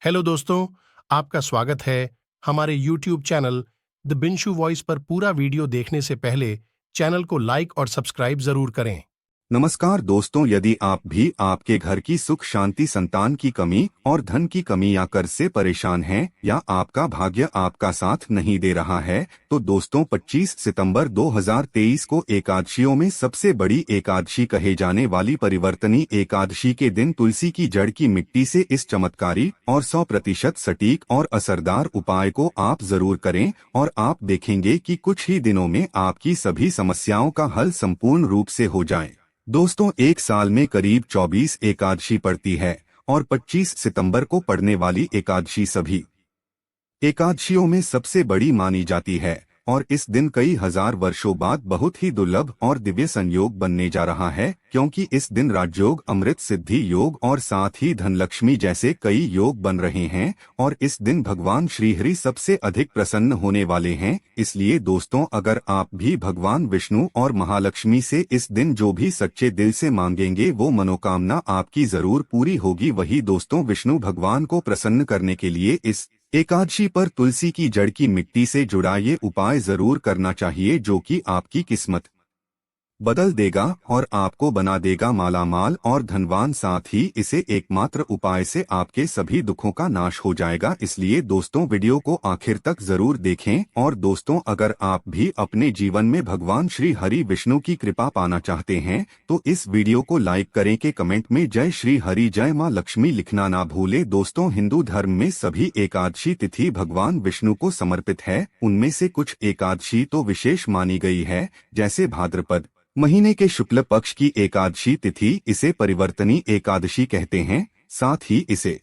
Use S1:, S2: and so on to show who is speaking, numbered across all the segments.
S1: Hello दोस्तों, आपका स्वागत है हमारे YouTube चैनल द बिंशु वॉइस पर। पूरा वीडियो देखने से पहले चैनल को लाइक और सब्सक्राइब जरूर करें।
S2: नमस्कार दोस्तों, यदि आप भी आपके घर की सुख शांति, संतान की कमी और धन की कमी या कर्ज से परेशान हैं या आपका भाग्य आपका साथ नहीं दे रहा है, तो दोस्तों 25 सितंबर 2023 को एकादशियों में सबसे बड़ी एकादशी कहे जाने वाली परिवर्तनी एकादशी के दिन तुलसी की जड़ की मिट्टी से इस चमत्कारी और 100% सटीक और असरदार उपाय को आप जरूर करें और आप देखेंगे कि कुछ ही दिनों में आपकी सभी समस्याओं का हल संपूर्ण रूप से हो जाए। दोस्तों, एक साल में करीब 24 एकादशी पड़ती है और 25 सितंबर को पड़ने वाली एकादशी सभी एकादशियों में सबसे बड़ी मानी जाती है और इस दिन कई हजार वर्षों बाद बहुत ही दुर्लभ और दिव्य संयोग बनने जा रहा है, क्योंकि इस दिन राजयोग, अमृत सिद्धि योग और साथ ही धनलक्ष्मी जैसे कई योग बन रहे हैं और इस दिन भगवान श्रीहरि सबसे अधिक प्रसन्न होने वाले हैं। इसलिए दोस्तों, अगर आप भी भगवान विष्णु और महालक्ष्मी से इस दिन जो भी सच्चे दिल से मांगेंगे वो मनोकामना आपकी जरूर पूरी होगी। वही दोस्तों, विष्णु भगवान को प्रसन्न करने के लिए इस एकादशी पर तुलसी की जड़ की मिट्टी से जुड़ा ये उपाय जरूर करना चाहिए, जो कि आपकी किस्मत बदल देगा और आपको बना देगा मालामाल और धनवान। साथ ही इसे एकमात्र उपाय से आपके सभी दुखों का नाश हो जाएगा। इसलिए दोस्तों, वीडियो को आखिर तक जरूर देखें। और दोस्तों, अगर आप भी अपने जीवन में भगवान श्री हरि विष्णु की कृपा पाना चाहते हैं तो इस वीडियो को लाइक करें कि कमेंट में जय श्री हरि, जय माँ लक्ष्मी लिखना ना भूले। दोस्तों, हिंदू धर्म में सभी एकादशी तिथि भगवान विष्णु को समर्पित है। उनमें से कुछ एकादशी तो विशेष मानी गई है, जैसे भाद्रपद महीने के शुक्ल पक्ष की एकादशी तिथि, इसे परिवर्तनी एकादशी कहते हैं। साथ ही इसे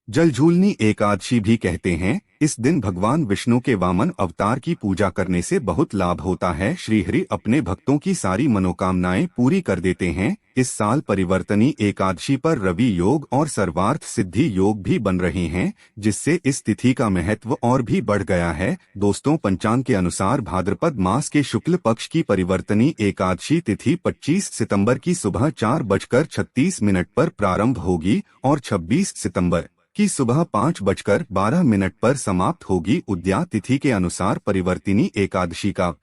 S2: जलझूलनी एकादशी भी कहते हैं। इस दिन भगवान विष्णु के वामन अवतार की पूजा करने से बहुत लाभ होता है। श्रीहरि अपने भक्तों की सारी मनोकामनाएं पूरी कर देते हैं। इस साल परिवर्तनी एकादशी पर रवि योग और सर्वार्थ सिद्धि योग भी बन रहे हैं, जिससे इस तिथि का महत्व और भी बढ़ गया है। दोस्तों, पंचांग के अनुसार भाद्रपद मास के शुक्ल पक्ष की परिवर्तनी एकादशी तिथि 25 सितंबर की सुबह 4:36 पर प्रारंभ होगी और 26 सितंबर की सुबह 5:12 पर समाप्त होगी। उद्या तिथि के अनुसार परिवर्तिनी एकादशी का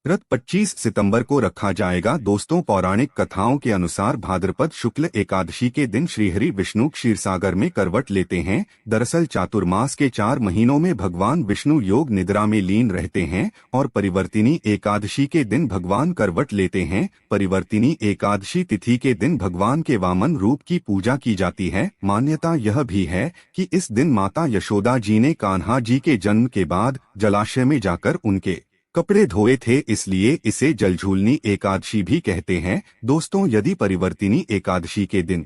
S2: व्रत 25 सितंबर को रखा जाएगा। दोस्तों, पौराणिक कथाओं के अनुसार भाद्रपद शुक्ल एकादशी के दिन श्रीहरि विष्णु क्षीरसागर में करवट लेते हैं। दरअसल चातुर्मास के 4 महीनों में भगवान विष्णु योग निद्रा में लीन रहते हैं और परिवर्तिनी एकादशी के दिन भगवान करवट लेते हैं। परिवर्तिनी एकादशी तिथि के दिन भगवान के वामन रूप की पूजा की जाती है। मान्यता यह भी है कि इस दिन माता यशोदा जी ने कान्हा जी के जन्म के बाद जलाशय में जाकर उनके कपड़े धोए थे, इसलिए इसे जलझूलनी एकादशी भी कहते हैं। दोस्तों, यदि परिवर्तिनी एकादशी के दिन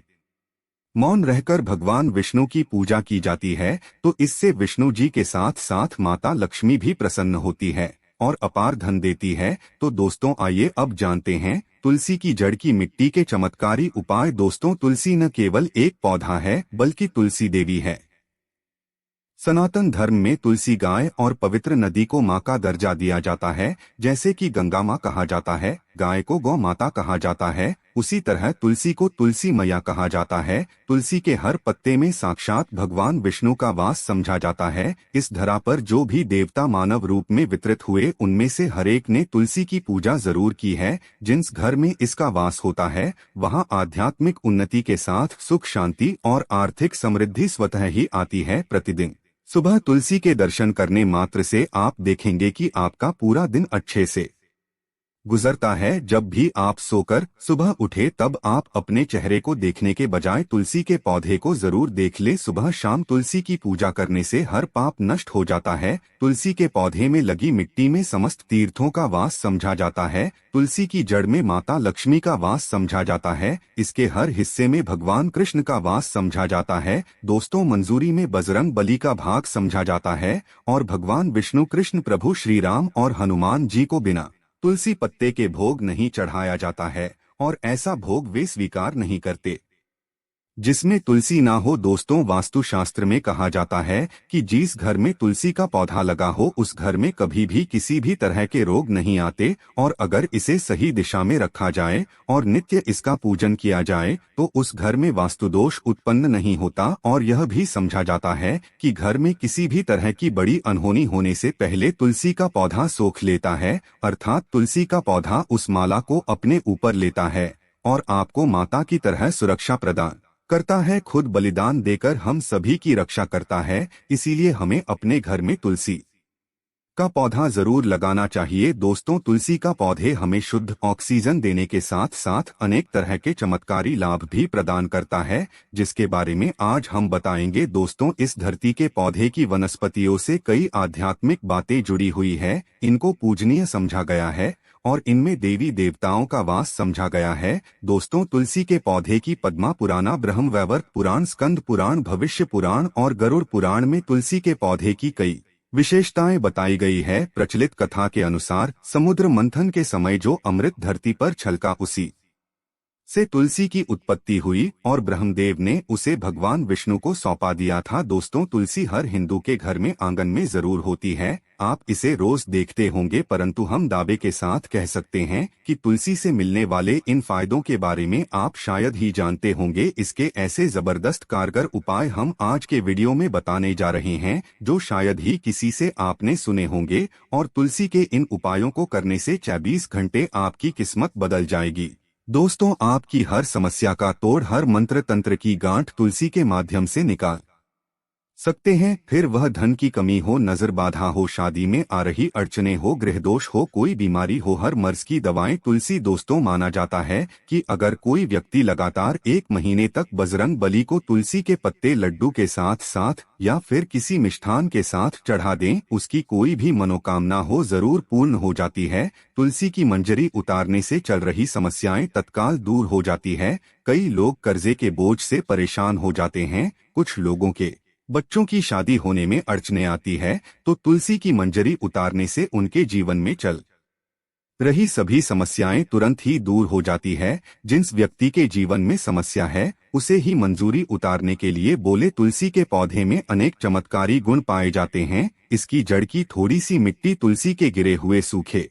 S2: मौन रहकर भगवान विष्णु की पूजा की जाती है तो इससे विष्णु जी के साथ साथ माता लक्ष्मी भी प्रसन्न होती है और अपार धन देती है। तो दोस्तों, आइए अब जानते हैं तुलसी की जड़ की मिट्टी के चमत्कारी उपाय। दोस्तों, तुलसी न केवल एक पौधा है बल्कि तुलसी देवी है। सनातन धर्म में तुलसी गाय और पवित्र नदी को मां का दर्जा दिया जाता है। जैसे कि गंगा मां कहा जाता है, गाय को गौ माता कहा जाता है, उसी तरह तुलसी को तुलसी मैया कहा जाता है। तुलसी के हर पत्ते में साक्षात भगवान विष्णु का वास समझा जाता है। इस धरा पर जो भी देवता मानव रूप में वितरित हुए, उनमें से हरेक ने तुलसी की पूजा जरूर की है। जिस घर में इसका वास होता है वहां आध्यात्मिक उन्नति के साथ सुख शांति और आर्थिक समृद्धि स्वतः ही आती है। प्रतिदिन सुबह तुलसी के दर्शन करने मात्र से आप देखेंगे कि आपका पूरा दिन अच्छे से गुजरता है। जब भी आप सोकर सुबह उठे तब आप अपने चेहरे को देखने के बजाय तुलसी के पौधे को जरूर देख ले। सुबह शाम तुलसी की पूजा करने से हर पाप नष्ट हो जाता है। तुलसी के पौधे में लगी मिट्टी में समस्त तीर्थों का वास समझा जाता है। तुलसी की जड़ में माता लक्ष्मी का वास समझा जाता है। इसके हर हिस्से में भगवान कृष्ण का वास समझा जाता है। दोस्तों, मंजूरी में बजरंग बली का भाग समझा जाता है और भगवान विष्णु, कृष्ण प्रभु श्री राम और हनुमान जी को बिना तुलसी पत्ते के भोग नहीं चढ़ाया जाता है और ऐसा भोग वे स्वीकार नहीं करते। जिसमें तुलसी ना हो। दोस्तों, वास्तुशास्त्र में कहा जाता है कि जिस घर में तुलसी का पौधा लगा हो उस घर में कभी भी किसी भी तरह के रोग नहीं आते, और अगर इसे सही दिशा में रखा जाए और नित्य इसका पूजन किया जाए तो उस घर में वास्तु दोष उत्पन्न नहीं होता। और यह भी समझा जाता है कि घर में किसी भी तरह की बड़ी अनहोनी होने से पहले तुलसी का पौधा सोख लेता है, अर्थात तुलसी का पौधा उस माला को अपने ऊपर लेता है और आपको माता की तरह सुरक्षा प्रदान करता है। खुद बलिदान देकर हम सभी की रक्षा करता है, इसीलिए हमें अपने घर में तुलसी का पौधा जरूर लगाना चाहिए। दोस्तों, तुलसी का पौधे हमें शुद्ध ऑक्सीजन देने के साथ साथ अनेक तरह के चमत्कारी लाभ भी प्रदान करता है, जिसके बारे में आज हम बताएंगे। दोस्तों, इस धरती के पौधे की वनस्पतियों से कई आध्यात्मिक बातें जुड़ी हुई है, इनको पूजनीय समझा गया है और इनमें देवी देवताओं का वास समझा गया है। दोस्तों, तुलसी के पौधे की पद्मा पुराना, ब्रह्म वैवर्त पुराण, स्कंद पुराण, भविष्य पुराण और गरुड़ पुराण में तुलसी के पौधे की कई विशेषताएं बताई गई है। प्रचलित कथा के अनुसार समुद्र मंथन के समय जो अमृत धरती पर छलका उसी से तुलसी की उत्पत्ति हुई और ब्रह्मदेव ने उसे भगवान विष्णु को सौंपा दिया था। दोस्तों, तुलसी हर हिंदू के घर में आंगन में जरूर होती है। आप इसे रोज देखते होंगे, परंतु हम दावे के साथ कह सकते हैं कि तुलसी से मिलने वाले इन फायदों के बारे में आप शायद ही जानते होंगे। इसके ऐसे जबरदस्त कारगर उपाय हम आज के वीडियो में बताने जा रहे हैं जो शायद ही किसी से आपने सुने होंगे, और तुलसी के इन उपायों को करने से 24 घंटे आपकी किस्मत बदल जाएगी। दोस्तों, आपकी हर समस्या का तोड़, हर मंत्र तंत्र की गांठ तुलसी के माध्यम से निकाल सकते हैं। फिर वह धन की कमी हो, नजर बाधा हो, शादी में आ रही अड़चने हो, गृह दोष हो, कोई बीमारी हो, हर मर्ज की दवाएं तुलसी। दोस्तों, माना जाता है कि अगर कोई व्यक्ति लगातार 1 महीने तक बजरंग बली को तुलसी के पत्ते लड्डू के साथ साथ या फिर किसी मिष्ठान के साथ चढ़ा दें, उसकी कोई भी मनोकामना हो जरूर पूर्ण हो जाती है। तुलसी की मंजरी उतारने से चल रही समस्याएं तत्काल दूर हो जाती है। कई लोग कर्जे के बोझ से परेशान हो जाते हैं, कुछ लोगों के बच्चों की शादी होने में अड़चने आती है, तो तुलसी की मंजरी उतारने से उनके जीवन में चल रही सभी समस्याएं तुरंत ही दूर हो जाती है। जिस व्यक्ति के जीवन में समस्या है उसे ही मंजूरी उतारने के लिए बोले तुलसी के पौधे में अनेक चमत्कारी गुण पाए जाते हैं। इसकी जड़ की थोड़ी सी मिट्टी, तुलसी के गिरे हुए सूखे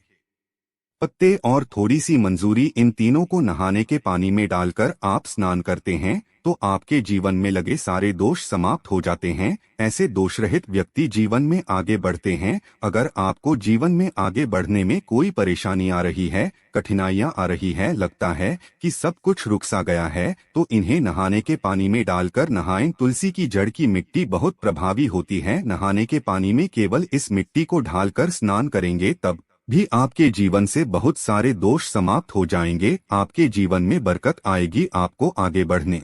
S2: पत्ते और थोड़ी सी मंजूरी, इन तीनों को नहाने के पानी में डालकर आप स्नान करते हैं तो आपके जीवन में लगे सारे दोष समाप्त हो जाते हैं। ऐसे दोष रहित व्यक्ति जीवन में आगे बढ़ते हैं। अगर आपको जीवन में आगे बढ़ने में कोई परेशानी आ रही है, कठिनाइयां आ रही है, लगता है कि सब कुछ रुक सा गया है, तो इन्हें नहाने के पानी में डालकर नहाएं। तुलसी की जड़ की मिट्टी बहुत प्रभावी होती है। नहाने के पानी में केवल इस मिट्टी को ढालकर स्नान करेंगे तब भी आपके जीवन से बहुत सारे दोष समाप्त हो जाएंगे। आपके जीवन में बरकत आएगी, आपको आगे बढ़ने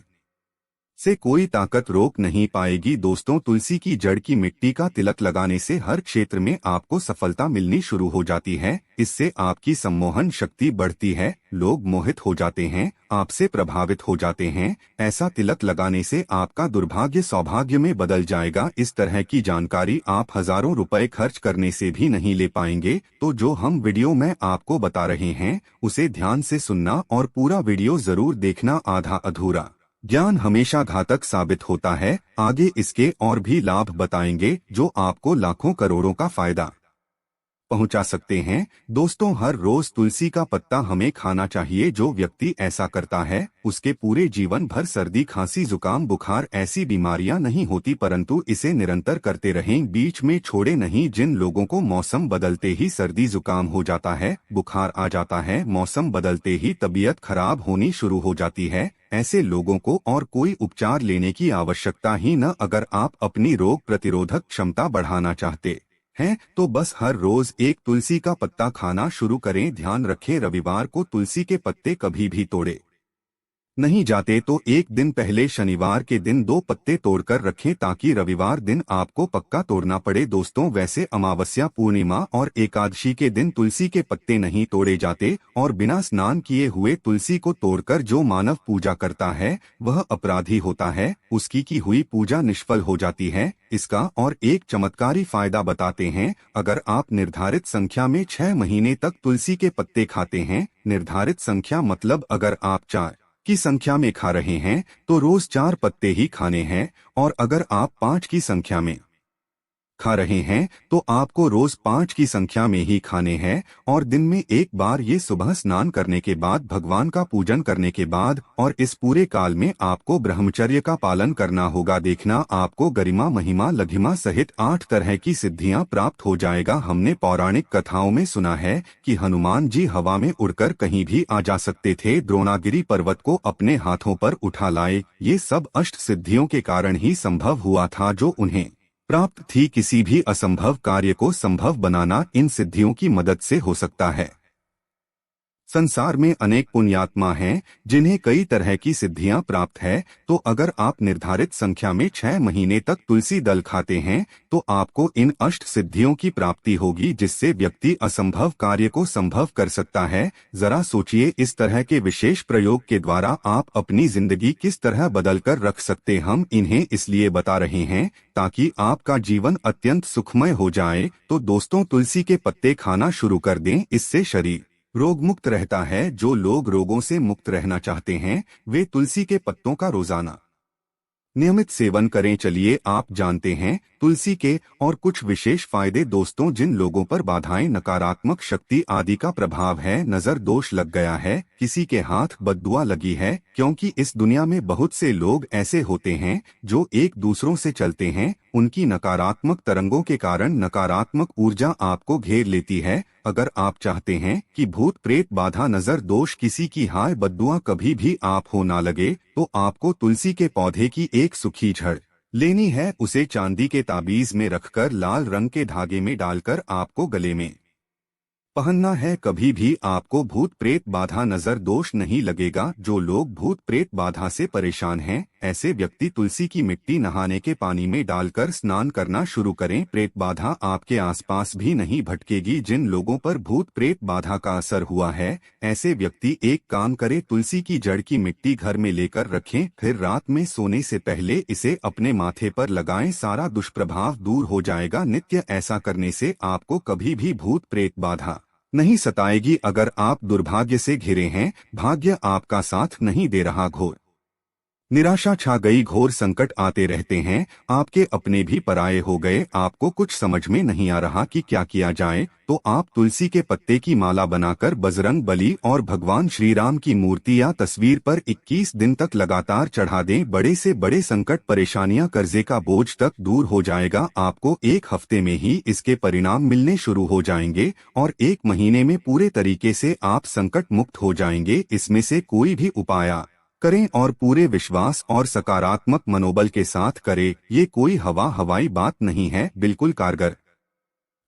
S2: से कोई ताकत रोक नहीं पाएगी। दोस्तों, तुलसी की जड़ की मिट्टी का तिलक लगाने से हर क्षेत्र में आपको सफलता मिलनी शुरू हो जाती है। इससे आपकी सम्मोहन शक्ति बढ़ती है, लोग मोहित हो जाते हैं, आपसे प्रभावित हो जाते हैं। ऐसा तिलक लगाने से आपका दुर्भाग्य सौभाग्य में बदल जाएगा। इस तरह की जानकारी आप हजारों रुपए खर्च करने से भी नहीं ले पाएंगे। तो जो हम वीडियो में आपको बता रहे हैं उसे ध्यान से सुनना और पूरा वीडियो जरूर देखना। आधा अधूरा ज्ञान हमेशा घातक साबित होता है। आगे इसके और भी लाभ बताएंगे जो आपको लाखों करोड़ों का फायदा पहुंचा सकते हैं। दोस्तों, हर रोज तुलसी का पत्ता हमें खाना चाहिए। जो व्यक्ति ऐसा करता है उसके पूरे जीवन भर सर्दी, खांसी, जुकाम, बुखार ऐसी बीमारियां नहीं होती, परंतु इसे निरंतर करते रहें, बीच में छोड़े नहीं। जिन लोगों को मौसम बदलते ही सर्दी जुकाम हो जाता है, बुखार आ जाता है, मौसम बदलते ही तबीयत खराब होनी शुरू हो जाती है, ऐसे लोगों को और कोई उपचार लेने की आवश्यकता ही न। अगर आप अपनी रोग प्रतिरोधक क्षमता बढ़ाना चाहते हैं तो बस हर रोज एक तुलसी का पत्ता खाना शुरू करें। ध्यान रखें, रविवार को तुलसी के पत्ते कभी भी तोड़े नहीं जाते, तो एक दिन पहले शनिवार के दिन 2 पत्ते तोड़कर रखें ताकि रविवार दिन आपको पक्का तोड़ना पड़े। दोस्तों, वैसे अमावस्या, पूर्णिमा और एकादशी के दिन तुलसी के पत्ते नहीं तोड़े जाते, और बिना स्नान किए हुए तुलसी को तोड़कर जो मानव पूजा करता है वह अपराधी होता है, उसकी की हुई पूजा निष्फल हो जाती है। इसका और एक चमत्कारी फायदा बताते हैं। अगर आप निर्धारित संख्या में 6 महीने तक तुलसी के पत्ते खाते हैं, निर्धारित संख्या मतलब अगर आप 4 की संख्या में खा रहे हैं तो रोज 4 पत्ते ही खाने हैं, और अगर आप 5 की संख्या में खा रहे हैं तो आपको रोज 5 की संख्या में ही खाने हैं, और दिन में एक बार ये सुबह स्नान करने के बाद, भगवान का पूजन करने के बाद, और इस पूरे काल में आपको ब्रह्मचर्य का पालन करना होगा। देखना आपको गरिमा, महिमा, लघिमा सहित 8 तरह की सिद्धियां प्राप्त हो जाएगा। हमने पौराणिक कथाओं में सुना है कि हनुमान जी हवा में उड़कर कहीं भी आ जा सकते थे, द्रोणागिरी पर्वत को अपने हाथों पर उठा लाए। ये सब अष्ट सिद्धियों के कारण ही संभव हुआ था जो उन्हें प्राप्त थी। किसी भी असंभव कार्य को संभव बनाना इन सिद्धियों की मदद से हो सकता है। संसार में अनेक पुण्यात्मा हैं जिन्हें कई तरह की सिद्धियां प्राप्त है, तो अगर आप निर्धारित संख्या में 6 महीने तक तुलसी दल खाते हैं तो आपको इन अष्ट सिद्धियों की प्राप्ति होगी, जिससे व्यक्ति असंभव कार्य को संभव कर सकता है। जरा सोचिए, इस तरह के विशेष प्रयोग के द्वारा आप अपनी जिंदगी किस तरह बदल कर रख सकते। हम इन्हें इसलिए बता रहे हैं ताकि आपका जीवन अत्यंत सुखमय हो जाए। तो दोस्तों, तुलसी के पत्ते खाना शुरू कर दें, इससे शरीर रोग मुक्त रहता है। जो लोग रोगों से मुक्त रहना चाहते हैं वे तुलसी के पत्तों का रोजाना नियमित सेवन करें। चलिए आप जानते हैं तुलसी के और कुछ विशेष फायदे। दोस्तों, जिन लोगों पर बाधाएं, नकारात्मक शक्ति आदि का प्रभाव है, नजर दोष लग गया है, किसी के हाथ बद्दुआ लगी है, क्योंकि इस दुनिया में बहुत से लोग ऐसे होते हैं जो एक दूसरों से चलते हैं, उनकी नकारात्मक तरंगों के कारण नकारात्मक ऊर्जा आपको घेर लेती है। अगर आप चाहते हैं कि भूत प्रेत, बाधा, नजर दोष, किसी की हाय बद्दुआ कभी भी आप हो ना लगे, तो आपको तुलसी के पौधे की एक सूखी जड़ लेनी है। उसे चांदी के ताबीज में रखकर लाल रंग के धागे में डालकर आपको गले में पहनना है। कभी भी आपको भूत प्रेत, बाधा, नजर दोष नहीं लगेगा। जो लोग भूत प्रेत बाधा से परेशान हैं, ऐसे व्यक्ति तुलसी की मिट्टी नहाने के पानी में डालकर स्नान करना शुरू करें। प्रेत बाधा आपके आसपास भी नहीं भटकेगी। जिन लोगों पर भूत प्रेत बाधा का असर हुआ है, ऐसे व्यक्ति एक काम करें, तुलसी की जड़ की मिट्टी घर में लेकर रखें, फिर रात में सोने से पहले इसे अपने माथे पर लगाएं। सारा दुष्प्रभाव दूर हो जाएगा। नित्य ऐसा करने से आपको कभी भी भूत प्रेत बाधा नहीं सताएगी। अगर आप दुर्भाग्य से घिरे हैं, भाग्य आपका साथ नहीं दे रहा, घोर निराशा छा गई, घोर संकट आते रहते हैं, आपके अपने भी पराये हो गए, आपको कुछ समझ में नहीं आ रहा कि क्या किया जाए, तो आप तुलसी के पत्ते की माला बनाकर बजरंग बली और भगवान श्री राम की मूर्ति या तस्वीर पर 21 दिन तक लगातार चढ़ा दें। बड़े से बड़े संकट, परेशानियां, कर्जे का बोझ तक दूर हो जाएगा। आपको 1 हफ्ते में ही इसके परिणाम मिलने शुरू हो जाएंगे और 1 महीने में पूरे तरीके से आप संकट मुक्त हो जाएंगे। इसमें से कोई भी उपाय करें और पूरे विश्वास और सकारात्मक मनोबल के साथ करें। ये कोई हवाई बात नहीं है, बिल्कुल कारगर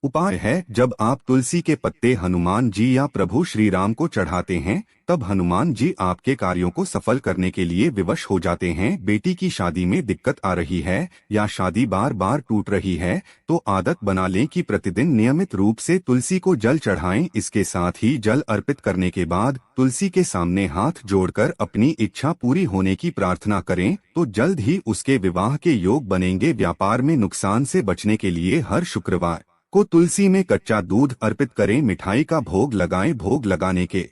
S2: उपाय है। जब आप तुलसी के पत्ते हनुमान जी या प्रभु श्री राम को चढ़ाते हैं, तब हनुमान जी आपके कार्यों को सफल करने के लिए विवश हो जाते हैं। बेटी की शादी में दिक्कत आ रही है या शादी बार बार टूट रही है, तो आदत बना लें कि प्रतिदिन नियमित रूप से तुलसी को जल चढ़ाएं। इसके साथ ही जल अर्पित करने के बाद तुलसी के सामने हाथ जोड़कर अपनी इच्छा पूरी होने की प्रार्थना करें, तो जल्द ही उसके विवाह के योग बनेंगे। व्यापार में नुकसान से बचने के लिए हर शुक्रवार को तुलसी में कच्चा दूध अर्पित करें, मिठाई का भोग लगाएं। भोग लगाने के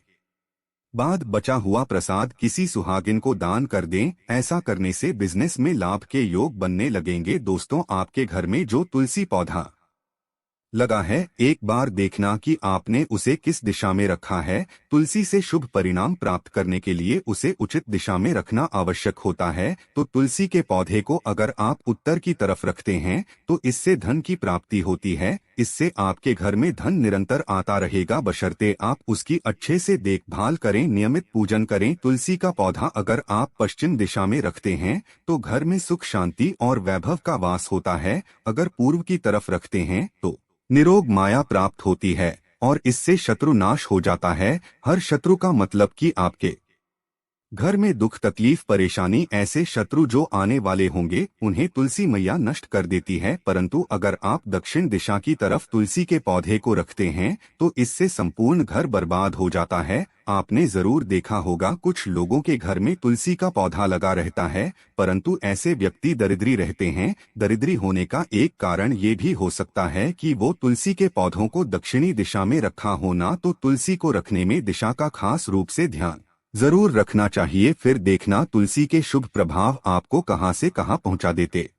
S2: बाद बचा हुआ प्रसाद किसी सुहागिन को दान कर दें। ऐसा करने से बिजनेस में लाभ के योग बनने लगेंगे। दोस्तों, आपके घर में जो तुलसी पौधा लगा है, एक बार देखना कि आपने उसे किस दिशा में रखा है। तुलसी से शुभ परिणाम प्राप्त करने के लिए उसे उचित दिशा में रखना आवश्यक होता है। तो तुलसी के पौधे को अगर आप उत्तर की तरफ रखते हैं तो इससे धन की प्राप्ति होती है। इससे आपके घर में धन निरंतर आता रहेगा, बशर्ते आप उसकी अच्छे से देखभाल करें, नियमित पूजन करें। तुलसी का पौधा अगर आप पश्चिम दिशा में रखते हैं तो घर में सुख, शांति और वैभव का वास होता है। अगर पूर्व की तरफ रखते हैं तो निरोग माया प्राप्त होती है और इससे शत्रु नाश हो जाता है। हर शत्रु का मतलब कि आपके घर में दुख, तकलीफ, परेशानी, ऐसे शत्रु जो आने वाले होंगे उन्हें तुलसी मैया नष्ट कर देती है। परंतु अगर आप दक्षिण दिशा की तरफ तुलसी के पौधे को रखते हैं तो इससे संपूर्ण घर बर्बाद हो जाता है। आपने जरूर देखा होगा, कुछ लोगों के घर में तुलसी का पौधा लगा रहता है, परंतु ऐसे व्यक्ति दरिद्री रहते हैं। दरिद्री होने का एक कारण ये भी हो सकता है कि वो तुलसी के पौधों को दक्षिणी दिशा में रखा हो ना। तो तुलसी को रखने में दिशा का खास रूप से ध्यान जरूर रखना चाहिए, फिर देखना तुलसी के शुभ प्रभाव आपको कहां से कहां पहुंचा देते।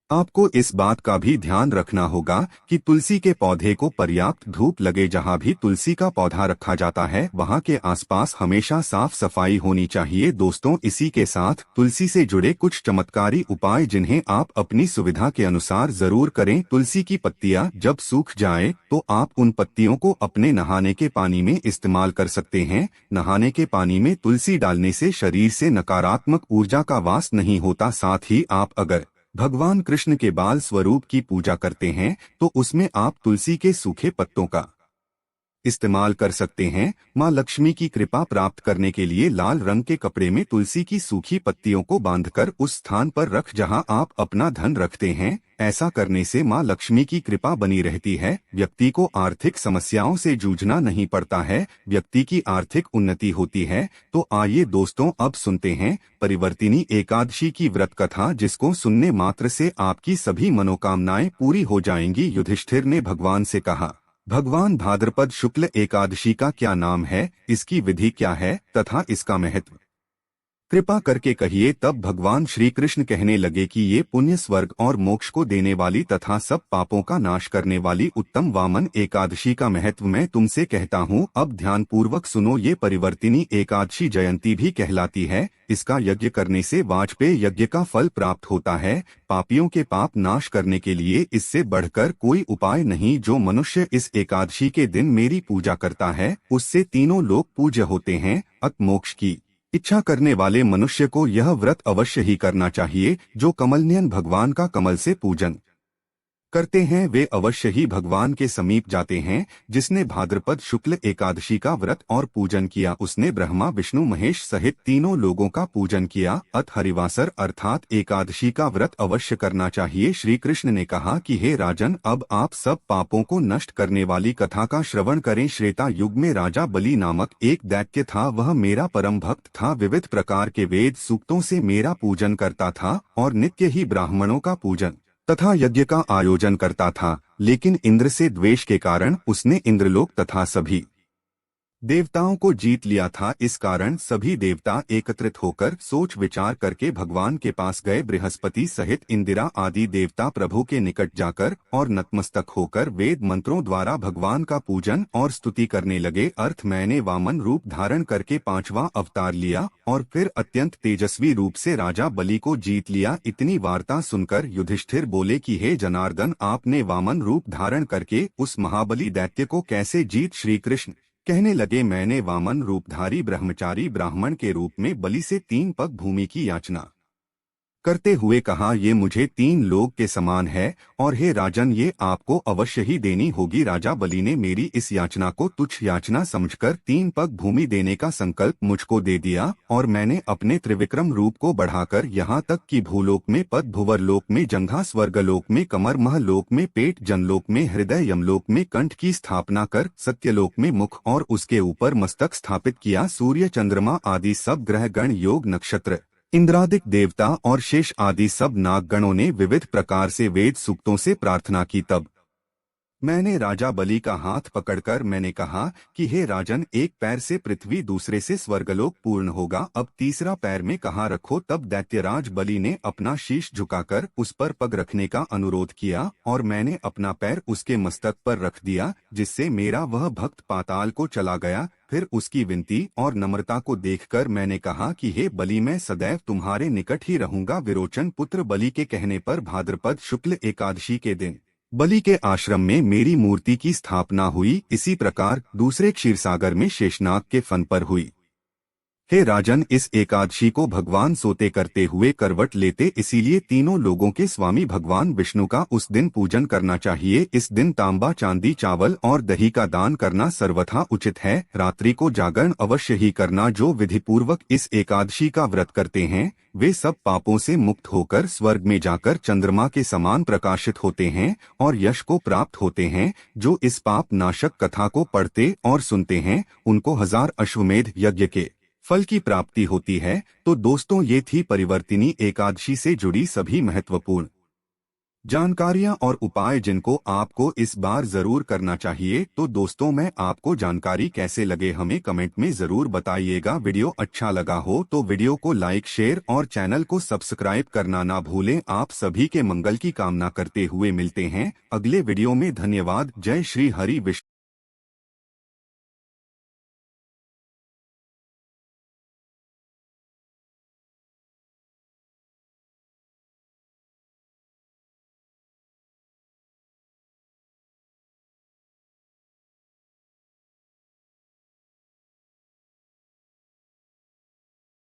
S2: आपको इस बात का भी ध्यान रखना होगा कि तुलसी के पौधे को पर्याप्त धूप लगे। जहां भी तुलसी का पौधा रखा जाता है वहां के आसपास हमेशा साफ सफाई होनी चाहिए। दोस्तों, इसी के साथ तुलसी से जुड़े कुछ चमत्कारी उपाय जिन्हें आप अपनी सुविधा के अनुसार जरूर करें। तुलसी की पत्तियां जब सूख जाए तो आप उन पत्तियों को अपने नहाने के पानी में इस्तेमाल कर सकते हैं। नहाने के पानी में तुलसी डालने से शरीर से नकारात्मक ऊर्जा का वास नहीं होता। साथ ही आप अगर भगवान कृष्ण के बाल स्वरूप की पूजा करते हैं तो उसमें आप तुलसी के सूखे पत्तों का इस्तेमाल कर सकते हैं। मां लक्ष्मी की कृपा प्राप्त करने के लिए लाल रंग के कपड़े में तुलसी की सूखी पत्तियों को बांधकर उस स्थान पर रख जहां आप अपना धन रखते हैं। ऐसा करने से मां लक्ष्मी की कृपा बनी रहती है। व्यक्ति को आर्थिक समस्याओं से जूझना नहीं पड़ता है, व्यक्ति की आर्थिक उन्नति होती है। तो आइए दोस्तों, अब सुनते हैं परिवर्तिनी एकादशी की व्रत कथा, जिसको सुनने मात्र से आपकी सभी मनोकामनाएं पूरी हो जाएंगी। युधिष्ठिर ने भगवान से कहा, भगवान, भाद्रपद शुक्ल एकादशी का क्या नाम है, इसकी विधि क्या है तथा इसका महत्व कृपा करके कहिए। तब भगवान श्री कृष्ण कहने लगे कि ये पुण्य, स्वर्ग और मोक्ष को देने वाली तथा सब पापों का नाश करने वाली उत्तम वामन एकादशी का महत्व मैं तुमसे कहता हूँ। अब ध्यान पूर्वक सुनो। ये परिवर्तिनी एकादशी जयंती भी कहलाती है। इसका यज्ञ करने से वाजपेय यज्ञ का फल प्राप्त होता है। पापियों के पाप नाश करने के लिए इससे बढ़कर कोई उपाय नहीं। जो मनुष्य इस एकादशी के दिन मेरी पूजा करता है उससे तीनों लोग पूज्य होते हैं। अत मोक्ष की इच्छा करने वाले मनुष्य को यह व्रत अवश्य ही करना चाहिए। जो कमलनयन भगवान का कमल से पूजन करते हैं वे अवश्य ही भगवान के समीप जाते हैं। जिसने भाद्रपद शुक्ल एकादशी का व्रत और पूजन किया उसने ब्रह्मा, विष्णु, महेश सहित तीनों लोगों का पूजन किया। अत हरिवासर अर्थात एकादशी का व्रत अवश्य करना चाहिए। श्री कृष्ण ने कहा कि हे राजन, अब आप सब पापों को नष्ट करने वाली कथा का श्रवण करें। त्रेता युग में राजा बलि नामक एक दैत्य था। वह मेरा परम भक्त था। विविध प्रकार के वेद सूक्तों से मेरा पूजन करता था और नित्य ही ब्राह्मणों का पूजन तथा यज्ञ का आयोजन करता था। लेकिन इंद्र से द्वेष के कारण उसने इंद्रलोक तथा सभी देवताओं को जीत लिया था। इस कारण सभी देवता एकत्रित होकर सोच विचार करके भगवान के पास गए। बृहस्पति सहित इंदिरा आदि देवता प्रभु के निकट जाकर और नतमस्तक होकर वेद मंत्रों द्वारा भगवान का पूजन और स्तुति करने लगे। अर्थ, मैंने वामन रूप धारण करके 5वां अवतार लिया और फिर अत्यंत तेजस्वी रूप से राजा बलि को जीत लिया। इतनी वार्ता सुनकर युधिष्ठिर बोले कि हे जनार्दन, आपने वामन रूप धारण करके उस महाबली दैत्य को कैसे जीत? श्री कृष्ण कहने लगे, मैंने वामन रूपधारी ब्रह्मचारी ब्राह्मण के रूप में बलि से 3 पग भूमि की याचना करते हुए कहा, ये मुझे 3 लोग के समान है और हे राजन, ये आपको अवश्य ही देनी होगी। राजा बलि ने मेरी इस याचना को तुच्छ याचना समझकर 3 पग भूमि देने का संकल्प मुझको दे दिया और मैंने अपने त्रिविक्रम रूप को बढ़ाकर यहाँ तक कि भूलोक में पद, भुवरलोक में जंघा, स्वर्गलोक में कमर, महलोक में पेट, जनलोक में हृदय, यमलोक में कंठ की स्थापना कर सत्यलोक में मुख और उसके ऊपर मस्तक स्थापित किया। सूर्य, चंद्रमा आदि सब ग्रह गण, योग, नक्षत्र, इंद्रादिक देवता और शेष आदि सब नागगणों ने विविध प्रकार से वेद सूक्तों से प्रार्थना की। तब मैंने राजा बलि का हाथ पकड़कर मैंने कहा कि हे राजन, एक पैर से पृथ्वी, दूसरे से स्वर्गलोक पूर्ण होगा। अब तीसरा पैर में कहाँ रखो? तब दैत्यराज बलि ने अपना शीश झुकाकर उस पर पग रखने का अनुरोध किया और मैंने अपना पैर उसके मस्तक पर रख दिया, जिससे मेरा वह भक्त पाताल को चला गया। फिर उसकी विनती और नम्रता को देखकर मैंने कहा कि हे बलि, मैं सदैव तुम्हारे निकट ही रहूंगा। विरोचन पुत्र बलि के कहने पर भाद्रपद शुक्ल एकादशी के दिन बलि के आश्रम में मेरी मूर्ति की स्थापना हुई। इसी प्रकार दूसरे क्षीरसागर में शेषनाग के फन पर हुई। हे राजन, इस एकादशी को भगवान सोते करते हुए करवट लेते, इसीलिए तीनों लोगों के स्वामी भगवान विष्णु का उस दिन पूजन करना चाहिए। इस दिन तांबा, चांदी, चावल और दही का दान करना सर्वथा उचित है। रात्रि को जागरण अवश्य ही करना। जो विधिपूर्वक इस एकादशी का व्रत करते हैं वे सब पापों से मुक्त होकर स्वर्ग में जाकर चंद्रमा के समान प्रकाशित होते हैं और यश को प्राप्त होते हैं। जो इस पाप नाशक कथा को पढ़ते और सुनते हैं उनको 1000 अश्वमेध यज्ञ के फल की प्राप्ति होती है। तो दोस्तों, ये थी परिवर्तिनी एकादशी से जुड़ी सभी महत्वपूर्ण जानकारियां और उपाय जिनको आपको इस बार जरूर करना चाहिए। तो दोस्तों, मैं आपको जानकारी कैसे लगे हमें कमेंट में जरूर बताइएगा। वीडियो अच्छा लगा हो तो वीडियो को लाइक, शेयर और चैनल को सब्सक्राइब करना ना भूलें। आप सभी के मंगल की कामना करते हुए मिलते हैं अगले वीडियो में। धन्यवाद। जय श्री हरि विष्णु।